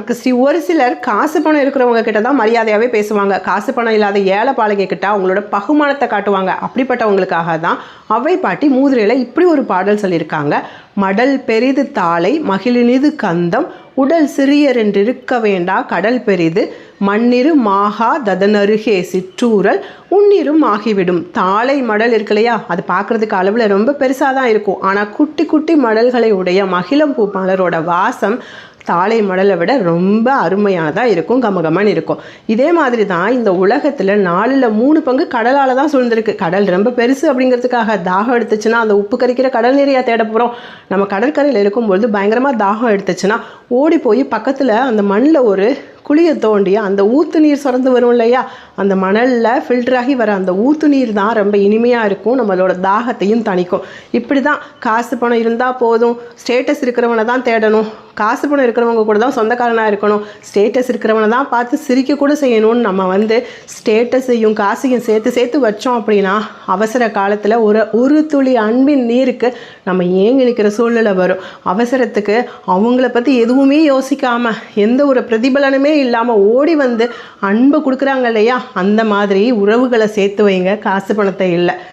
Christie. ஒரு சிலர் காசு பணம் இருக்கிறவங்க கிட்ட தான் மரியாதையாகவே பேசுவாங்க. காசு பணம் இல்லாத ஏழை பாலகை கிட்ட அவங்களோட பகுமானத்தை காட்டுவாங்க. அப்படிப்பட்டவங்களுக்காக தான் அவ்வை பாட்டி மூதுரையில் இப்படி ஒரு பாடல் சொல்லியிருக்காங்க. மடல் பெரிது தாளை மகிழினிது கந்தம் உடல் சிறியரென்றிருக்க வேண்டா கடல் பெரிது மண்ணிரு மாகா ததனருகே சிற்றூரல் உன்னிரும் ஆகிவிடும். தாளை மடல் இருக்கு இல்லையா, அது பார்க்குறதுக்கு அளவில் ரொம்ப பெருசாக தான் இருக்கும். ஆனால் குட்டி குட்டி மடல்களை உடைய மகிழம் பூ மலரோட வாசம் தாளை மடலை விட ரொம்ப அருமையானதாக இருக்கும், கமகமன்னு இருக்கும். இதே மாதிரி தான் இந்த உலகத்தில் 4/3 பங்கு கடலால் தான் சூழ்ந்திருக்கு. கடல் ரொம்ப பெருசு அப்படிங்கிறதுக்காக தாகம் எடுத்துச்சுன்னா அந்த உப்பு கரிக்கிற கடல் நீரையா தேட போகிறோம். நம்ம கடற்கரையில் இருக்கும்பொழுது பயங்கரமாக தாகம் எடுத்துச்சுன்னா ஓடி போய் பக்கத்தில் அந்த மண்ணில் ஒரு குழியை தோண்டி அந்த ஊற்று நீர் சுரந்து வரும் இல்லையா, அந்த மணலில் ஃபில்டராகி வர அந்த ஊற்று நீர் தான் ரொம்ப இனிமையாக இருக்கும், நம்மளோட தாகத்தையும் தணிக்கும். இப்படி தான் காசு பணம் இருந்தால் போதும், ஸ்டேட்டஸ் இருக்கிறவனை தான் தேடணும், காசு பணம் இருக்கிறவங்க கூட தான் சொந்தக்காரனாக இருக்கணும், ஸ்டேட்டஸ் இருக்கிறவனை தான் பார்த்து சிரிக்க கூட செய்யணும்னு நம்ம ஸ்டேட்டஸையும் காசையும் சேர்த்து வச்சோம் அப்படின்னா அவசர காலத்தில் ஒரு துளி அன்பின் நீருக்கு நம்ம ஏங்கி நிற்கிற சூழ்நிலை வரும். அவசரத்துக்கு அவங்கள பற்றி எதுவுமே யோசிக்காமல் எந்த ஒரு பிரதிபலனுமே இல்லாமல் ஓடி வந்து அன்பை கொடுக்குறாங்க இல்லையா, அந்த மாதிரி உறவுகளை சேர்த்து வைங்க, காசு பணத்தை இல்லை.